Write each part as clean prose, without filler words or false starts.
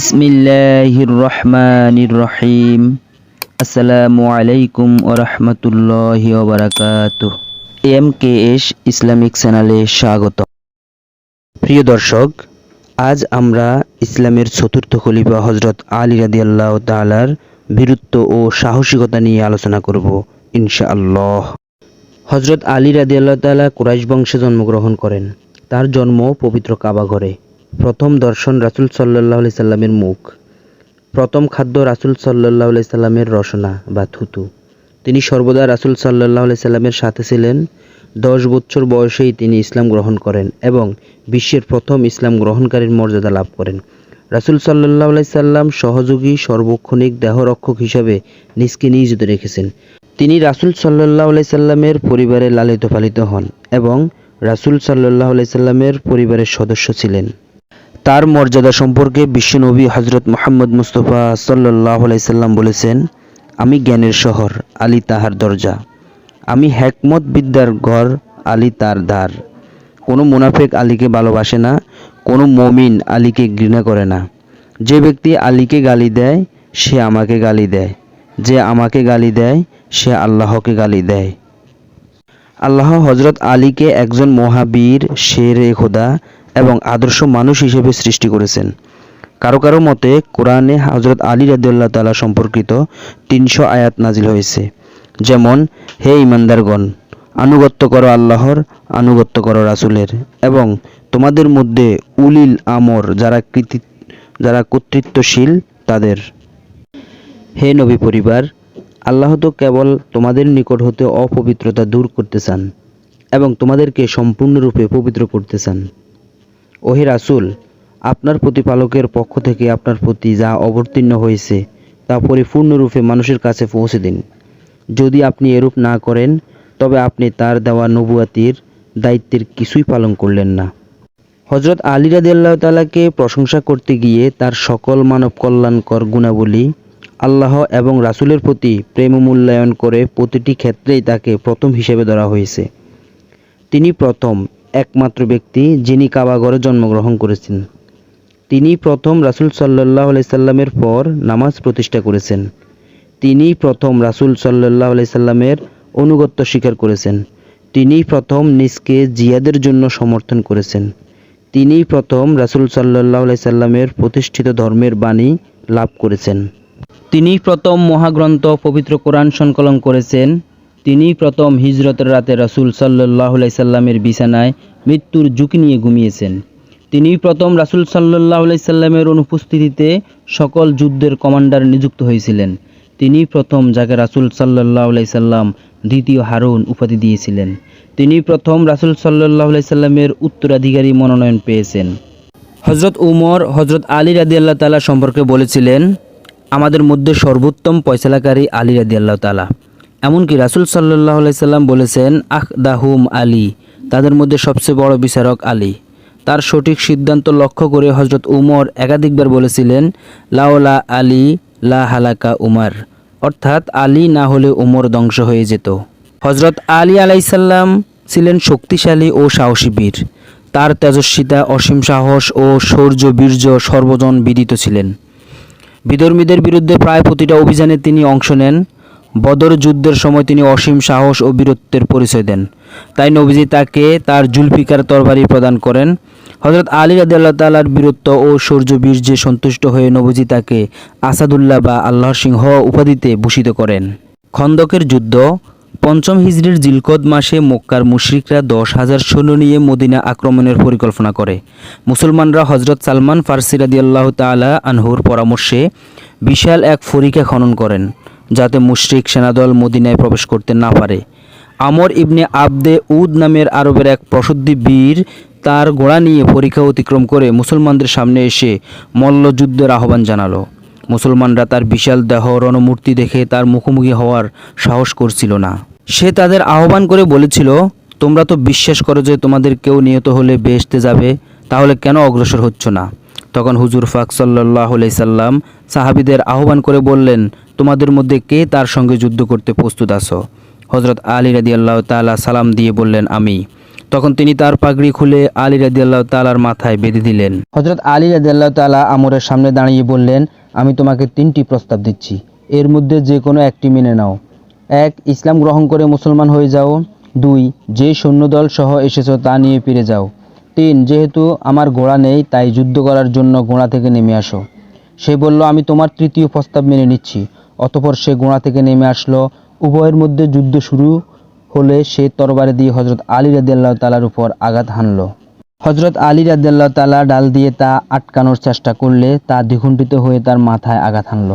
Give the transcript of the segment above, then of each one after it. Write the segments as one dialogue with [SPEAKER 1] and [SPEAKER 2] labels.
[SPEAKER 1] বিসমিল্লাহির রহমানির রহিম। আসসালামু আলাইকুম ওয়া রাহমাতুল্লাহি ওয়া বারাকাতুহু। এমকেএস ইসলামিক চ্যানেলে স্বাগত। প্রিয় দর্শক, আজ আমরা ইসলামের চতুর্থ খলিফা হযরত আলী রাদিয়াল্লাহু তাআলার বীরত্ব ও সাহসিকতা নিয়ে আলোচনা করব ইনশাআল্লাহ। হযরত আলী রাদিয়াল্লাহু তাআলা কুরাইশ বংশে জন্মগ্রহণ করেন। তার জন্ম পবিত্র কাবা ঘরে। প্রথম দর্শন রাসূল সাল্লাল্লাহু আলাইহি সাল্লামের মুখ। প্রথম খাদ্য রাসূল সাল্লাল্লাহু আলাইহি সাল্লামের রসনা বা থুতু। তিনি সর্বদা রাসূল সাল্লাল্লাহু আলাইহি সাল্লামের সাথে ছিলেন। 10 বছর বয়সেই তিনি ইসলাম গ্রহণ করেন এবং বিশ্বের প্রথম ইসলাম গ্রহণকারীর মর্যাদা লাভ করেন। রাসূল সাল্লাল্লাহু আলাইহি সাল্লাম সহযোগী সর্বক্ষণিক দেহরক্ষক হিসাবে নিজকে নিয়োজিত রেখেছেন। তিনি রাসূল সাল্লাল্লাহু আলাইহি সাল্লামের পরিবারে লালিত পালিত হন এবং রাসূল সাল্লাল্লাহু আলাইহি সাল্লামের পরিবারের সদস্য ছিলেন। তার মর্যাদা সম্পর্কে বিশ্বনবী হযরত মুহাম্মদ মুস্তাফা সাল্লাল্লাহু আলাইহি সাল্লাম বলেছেন, আমি জ্ঞানের শহর, আলী তাহার দরজা। আমি হিকমত বিদ্যার ঘর, আলী তার দ্বার। কোনো মুনাফিক আলীকে ভালোবাসে না, কোনো মুমিন আলীকে ঘৃণা করে না। যে ব্যক্তি আলীকে গালি দেয় সে আমাকে গালি দেয়, যে আমাকে গালি দেয় সে আল্লাহকে গালি দেয়। আল্লাহ হযরত আলীকে একজন মহাবীর, শেরে খোদা এবং আদর্শ মানুষ হিসেবে সৃষ্টি করেছেন। কারো কারো মতে কোরআনে হযরত আলী রাদিয়াল্লাহু তাআলা সম্পর্কিত 300 আয়াত নাজিল হয়েছে, যেমন, হে ঈমানদারগণ, আনুগত্য করো আল্লাহর, আনুগত্য করো রাসূলের এবং তোমাদের মধ্যে উলিল আমর যারা কর্তৃত্বশীল তাদের। হে নবী পরিবার, আল্লাহ তো কেবল তোমাদের নিকট হতে অপবিত্রতা দূর করতে চান এবং তোমাদেরকে সম্পূর্ণরূপে পবিত্র করতে চান। ওহে রাসূল, আপনার প্রতিপালকের পক্ষ থেকে আপনার প্রতি যা অবতীর্ণ হয়েছে তা পরিপূর্ণরূপে মানুষের কাছে পৌঁছে দিন। যদি আপনি এরূপ না করেন তবে আপনি তার দেওয়া নবুয়াতির দায়িত্বের কিছুই পালন করলেন না। হযরত আলী রাদিয়াল্লাহু তাআলাকে প্রশংসা করতে গিয়ে তার সকল মানব কল্যাণকর গুণাবলী, আল্লাহ এবং রাসূলের প্রতি প্রেম মূল্যায়ন করে প্রতিটি ক্ষেত্রেই তাকে প্রথম হিসেবে ধরা হয়েছে। তিনি প্রথম একমাত্র ব্যক্তি যিনি কাবা ঘরে জন্মগ্রহণ করেছেন। তিনি প্রথম রাসূল সাল্লাল্লাহু আলাইহি সাল্লামের পর নামাজ প্রতিষ্ঠা করেছেন। তিনি প্রথম রাসূল সাল্লাল্লাহু আলাইহি সাল্লামের আনুগত্য স্বীকার করেছেন। তিনি প্রথম নিজকে জিহাদের জন্য সমর্থন করেছেন। তিনি প্রথম রাসূল সাল্লাল্লাহু আলাইহি সাল্লামের প্রতিষ্ঠিত ধর্মের বাণী লাভ করেছেন। তিনি প্রথম মহাগ্রন্থ পবিত্র কোরআন সংকলন করেছেন। তিনি প্রথম হিজরতের রাতে রাসূল সাল্লাল্লাহু আলাইহি সাল্লামের বিছানায় মৃত্যুর ঝুঁকি নিয়ে ঘুমিয়েছেন। তিনি প্রথম রাসূল সাল্লাল্লাহু আলাইহি সাল্লামের অনুপস্থিতিতে সকল যুদ্ধের কমান্ডার নিযুক্ত হয়েছিলেন। তিনি প্রথম যাকে রাসূল সাল্লাল্লাহু আলাইহি সাল্লাম দ্বিতীয় হারুন উপাধি দিয়েছিলেন। তিনি প্রথম রাসূল সাল্লাল্লাহু আলাইহি সাল্লামের উত্তরাধিকারী মনোনয়ন পেয়েছেন। হযরত উমর হযরত আলী রাদিয়াল্লাহু তাআলা সম্পর্কে বলেছিলেন, আমাদের মধ্যে সর্বোত্তম ফয়সালাকারী আলী রাদিয়াল্লাহু তাআলা। এমনকি রাসূল সাল্লাল্লাহু আলাইহি সাল্লাম বলেছেন, আখদাহুম আলী, তাদের মধ্যে সবচেয়ে বড় বিচারক আলী। তার সঠিক সিদ্ধান্ত লক্ষ্য করে হযরত উমর একাধিকবার বলেছিলেন, লাওলা আলী লা হালাকা উমর, অর্থাৎ আলী না হলে উমর ধ্বংস হয়ে যেত। হযরত আলী আলাইহিস সালাম ছিলেন শক্তিশালী ও সাহসী বীর। তার তেজস্বিতা, অসীম সাহস ও শৌর্য বীর্য সর্বজন বিদিত ছিলেন। বিধর্মীদের বিরুদ্ধে প্রায় প্রতিটা অভিযানে তিনি অংশ নেন। বদর যুদ্ধের সময় তিনি অসীম সাহস ও বীরত্বের পরিচয় দেন। তাই নবীজি তাকে তার জুলফিকার তরবারি প্রদান করেন। হযরত আলী রাদিয়াল্লাহু তাআলার বীরত্ব ও শৌর্য বীর্যে সন্তুষ্ট হয়ে নবীজি তাকে আসাদুল্লাহ বা আল্লাহর সিংহ উপাধিতে ভূষিত করেন। খন্দকের যুদ্ধ। ৫ম হিজরির জিলকদ মাসে মক্কার মুশরিকরা ১০,০০০ সৈন্য নিয়ে মদিনা আক্রমণের পরিকল্পনা করে। মুসলমানরা হযরত সালমান ফারসি রাদিয়াল্লাহু তাআলা আনহুর পরামর্শে বিশাল এক ফরিকা খনন করেন, যাতে মুশরিক সেনাদল মদিনায় প্রবেশ করতে না পারে। আমর ইবনে আবদে উদ নামের আরবের এক প্রসিদ্ধ বীর তার ঘোড়া নিয়ে পরিখা অতিক্রম করে মুসলমানদের সামনে এসে মল্লযুদ্ধের আহ্বান জানালো। মুসলমানরা তার বিশাল দেহ রণমূর্তি দেখে তার মুখোমুখি হওয়ার সাহস করছিল না। সে তাদের আহ্বান করে বলেছিল, তোমরা তো বিশ্বাস করো যে তোমাদের কেউ নিহত হলে বেহেশতে যাবে, তাহলে কেন অগ্রসর হচ্ছ না? তখন হুজুর পাক সাল্লাল্লাহু আলাইহি সাল্লাম সাহাবীদের আহ্বান করে বললেন, তোমাদের মধ্যে কে তার সঙ্গে যুদ্ধ করতে প্রস্তুত আছো? হযরত আলী রাদিয়াল্লাহু তাআলা সালাম দিয়ে বললেন, আমি। তখন তিনি তার পাগড়ি খুলে আলী রাদিয়াল্লাহু তাআলার মাথায় বেঁধে দিলেন। হযরত আলী রাদিয়াল্লাহু তাআলা আমরের সামনে দাঁড়িয়ে বললেন, আমি তোমাকে 3টি প্রস্তাব দিচ্ছি, এর মধ্যে যে কোনো একটি মেনে নাও। 1. ইসলাম গ্রহণ করে মুসলমান হয়ে যাও। 2. যে সৈন্যদল সহ এসেছো তা নিয়ে ফিরে যাও। 3. যেহেতু আমার ঘোড়া নেই তাই যুদ্ধ করার জন্য ঘোড়া থেকে নেমে আসো। সে বলল, আমি তোমার 3য় প্রস্তাব মেনে নিচ্ছি। অতঃপর সে ঘোড়া থেকে নেমে আসলো। উভয়ের মধ্যে যুদ্ধ শুরু হলে সে তরবারি দিয়ে হযরত আলী রাদিয়াল্লাহু তাআলার উপর আঘাত হানল। হযরত আলী রাদিয়াল্লাহু তাআলা ডাল দিয়ে তা আটকানোর চেষ্টা করলে তা দ্বিখণ্ডিত হয়ে তার মাথায় আঘাত হানল।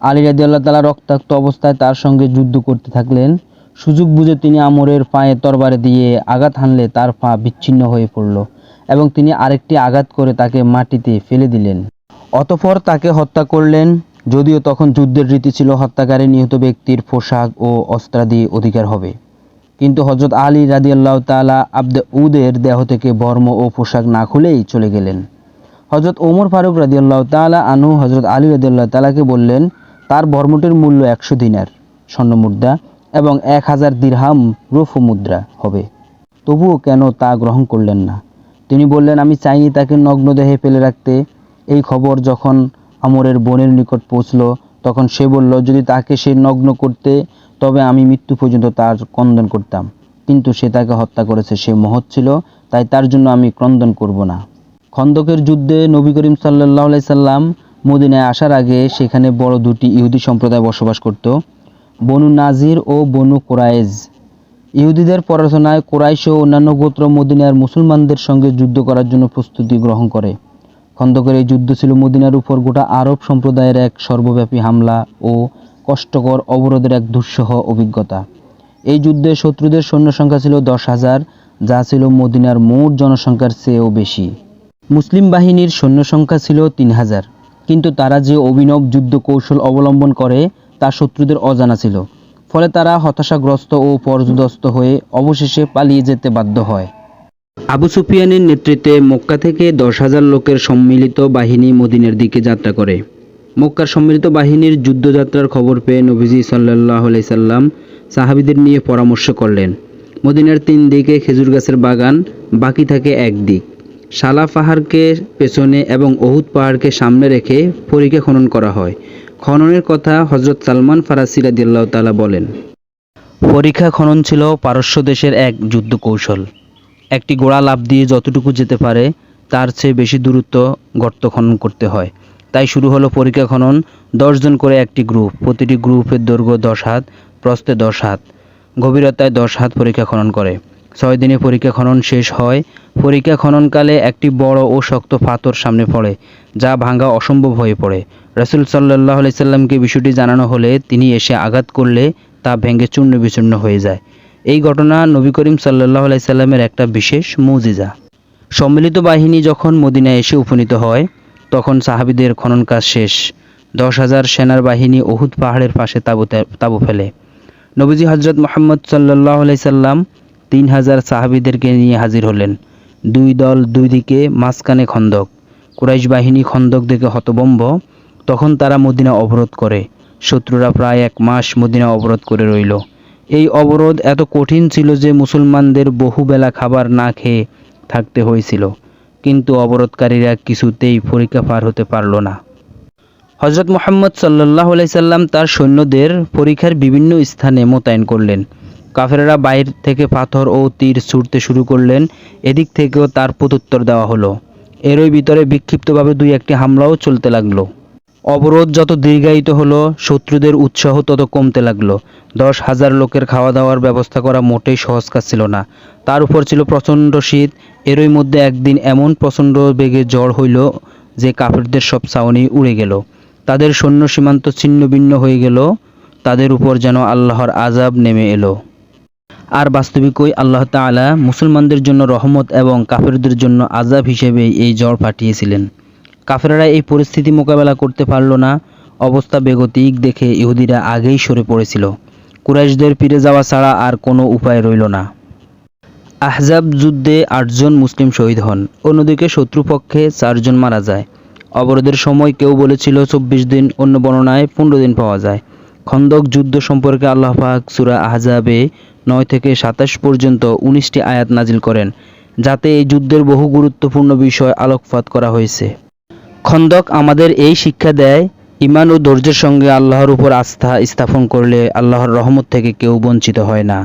[SPEAKER 1] আলী রাদিয়াল্লাহু তাআলা রক্তাক্ত অবস্থায় তার সঙ্গে যুদ্ধ করতে থাকলেন। সুযোগ বুঝে তিনি আমরের পায়ে তরবারি দিয়ে আঘাত হানলে তার পা বিচ্ছিন্ন হয়ে পড়ল এবং তিনি আরেকটি আঘাত করে তাকে মাটিতে ফেলে দিলেন। অতঃপর তাকে হত্যা করলেন। যদিও তখন যুদ্ধের রীতি ছিল হত্যাকারী নিহত ব্যক্তির পোশাক ও অস্ত্রাদি অধিকার হবে, কিন্তু হযরত আলী রাদিয়াল্লাহু তাআলা আবদে উদের দেহ থেকে বর্ম ও পোশাক না খুলেই চলে গেলেন। হযরত ওমর ফারুক রাদিয়াল্লাহু তাআলা আনহু হযরত আলী রাদিয়াল্লাহু তাআলাকে বললেন, তার বর্মটির মূল্য 100 দিনার স্বর্ণ মুদ্রা এবং 1000 দিরহাম রৌপ্য মুদ্রা হবে। তবুও কেন তা গ্রহণ করলেন না? তিনি বললেন, আমি চাইনি তাকে নগ্ন দেহে ফেলে রাখতে। এই খবর যখন আমরের বোনের নিকট পৌঁছল তখন সে বলল, যদি তাকে সে নগ্ন করতে তবে আমি মৃত্যু পর্যন্ত তার ক্রন্দন করতাম, কিন্তু সে তাকে হত্যা করেছে, সে মহৎ ছিল, তাই তার জন্য আমি ক্রন্দন করব না। খন্দকের যুদ্ধে নবী করিম সাল্লাল্লাহু আলাইহি সাল্লাম মদিনায় আসার আগে সেখানে বড় দুটি ইহুদি সম্প্রদায় বসবাস করত, বনু নাজির ও বনু কুরাইজ। ইহুদিদের প্রার্থনায় কুরাইশ ও অন্যান্য গোত্র মদিনার মুসলমানদের সঙ্গে যুদ্ধ করার জন্য প্রস্তুতি গ্রহণ করে। খন্দকের এই যুদ্ধ ছিল মদিনার উপর গোটা আরব সম্প্রদায়ের এক সর্বব্যাপী হামলা ও কষ্টকর অবরোধের এক দুঃসহ অভিজ্ঞতা। এই যুদ্ধে শত্রুদের সৈন্য সংখ্যা ছিল 10,000, যা ছিল মদিনার মোট জনসংখ্যার চেয়েও বেশি। মুসলিম বাহিনীর সৈন্য সংখ্যা ছিল 3,000, কিন্তু তারা যে অভিনব যুদ্ধ কৌশল অবলম্বন করে তা শত্রুদের অজানা ছিল। ফলে তারা হতাশাগ্রস্ত ও পর্যুদস্ত হয়ে অবশেষে পালিয়ে যেতে বাধ্য হয়। আবু সুফিয়ানের নেতৃত্বে মক্কা থেকে 10,000 লোকের সম্মিলিত বাহিনী মদিনার দিকে যাত্রা করে। মক্কার সম্মিলিত বাহিনীর যুদ্ধযাত্রার খবর পেয়ে নবীজি সাল্লাল্লাহু আলাইহি সাল্লাম সাহাবীদের নিয়ে পরামর্শ করলেন। মদিনার 3 দিকে খেজুর গাছের বাগান, বাকি থাকে এক দিক। সালা পাহাড়কে পেছনে এবং উহুদ পাহাড়কে সামনে রেখে পরিখা খনন করা হয়। খননের কথা হযরত সালমান ফারাসি রাদিয়াল্লাহু তাআলা বলেন, পরিখা খনন ছিল পারস্য দেশের এক যুদ্ধ কৌশল। একটি ঘোড়া লাফ দিয়ে যতটুকু যেতে পারে তার চেয়ে বেশি দূরত্ব গর্ত খনন করতে হয়। তাই শুরু হলো পরিখা খনন। 10 জন করে একটি গ্রুপ, প্রতিটি গ্রুপের দৈর্ঘ্য 10 হাত, প্রস্থে 10 হাত, গভীরতায় 10 হাত পরিখা খনন করে। 6 দিনে পরিখা খনন শেষ হয়। পরিখা খননকালে একটি বড় ও শক্ত পাথর সামনে পড়ে, যা ভাঙা অসম্ভব হয়ে পড়ে। রাসূল সাল্লাল্লাহু আলাইহি সাল্লামকে বিষয়টি জানানো হলে তিনি এসে আঘাত করলে তা ভেঙে চূর্ণ বিচূর্ণ হয়ে যায়। এই ঘটনা নবী করিম সাল্লাল্লাহু আলাইহি সাল্লামের একটা বিশেষ মুজিজা। সম্মিলিত বাহিনী যখন মদিনায় এসে উপনীত হয় তখন সাহাবীদের খনন কাজ শেষ। 10,000 সেনার বাহিনী উহুদ পাহাড়ের পাশে তাঁবু ফেলে। নবীজি হযরত মুহাম্মদ সাল্লাল্লাহু আলাইহি সাল্লাম 3,000 সাহাবীদেরকে নিয়ে হাজির হলেন। 2 দল 2 দিকে, মাঝখানে খন্দক। কুরাইশ বাহিনী খন্দক দেখে হতভম্ব। তখন তারা মদিনা অবরোধ করে। শত্রুরা প্রায় 1 মাস মদিনা অবরোধ করে রইল। এই অবরোধ এত কঠিন ছিল যে মুসলমানদের বহুবেলা খাবার না খেয়ে থাকতে হয়েছিল, কিন্তু অবরোধকারীরা কিছুতেই পরিখা পার হতে পারল না। হযরত মুহাম্মদ সাল্লাল্লাহু আলাইহি সাল্লাম তার সৈন্যদের পরিখার বিভিন্ন স্থানে মোতায়েন করলেন। কাফেররা বাইরে থেকে পাথর ও তীর ছুঁড়তে শুরু করলেন। এদিক থেকেও তার প্রত্যুত্তর দেওয়া হলো। এরই ভিতরে বিক্ষিপ্তভাবে 2-1টি হামলাও চলতে লাগলো। অবরোধ যত দীর্ঘায়িত হলো শত্রুদের উৎসাহ তত কমতে লাগলো। 10,000 লোকের খাওয়া দাওয়ার ব্যবস্থা করা মোটেই সহজ কাজ ছিল না। তার উপর ছিল প্রচণ্ড শীত। এরই মধ্যে একদিন এমন প্রচণ্ড বেগে ঝড় হইল যে কাফেরদের সব ছাউনি উড়ে গেল। তাদের সৈন্য সীমান্ত ছিন্ন ভিন্ন হয়ে গেল। তাদের উপর যেন আল্লাহর আযাব নেমে এলো। আর বাস্তবিকই আল্লাহ তাআলা মুসলমানদের জন্য রহমত এবং কাফেরদের জন্য আযাব হিসেবে এই ঝড় পাঠিয়েছিলেন। কাফেররা এই পরিস্থিতি মোকাবেলা করতে পারল না। অবস্থা বেগতিক দেখে ইহুদিরা আগেই সরে পড়েছিল। কুরাইশদের ফিরে যাওয়া ছাড়া আর কোনো উপায় রইল না। আহজাব যুদ্ধে 8 জন মুসলিম শহীদ হন। অন্যদিকে শত্রুপক্ষে 4 জন মারা যায়। অবরোধের সময় কেউ বলেছিল 24 দিন, অন্য বর্ণনায় 15 দিন পাওয়া যায়। খন্দক যুদ্ধ সম্পর্কে আল্লাহ পাক সূরা আহজাবে 9 থেকে 27 পর্যন্ত 19টি আয়াত নাজিল করেন, যাতে এই যুদ্ধের বহু গুরুত্বপূর্ণ বিষয় আলোকপাত করা হয়েছে। খন্দক আমাদের এই শিক্ষা দেয়, ঈমান ও ধৈর্যের সঙ্গে আল্লাহর উপর আস্থা স্থাপন করলে আল্লাহর রহমত থেকে কেউ বঞ্চিত হয় না।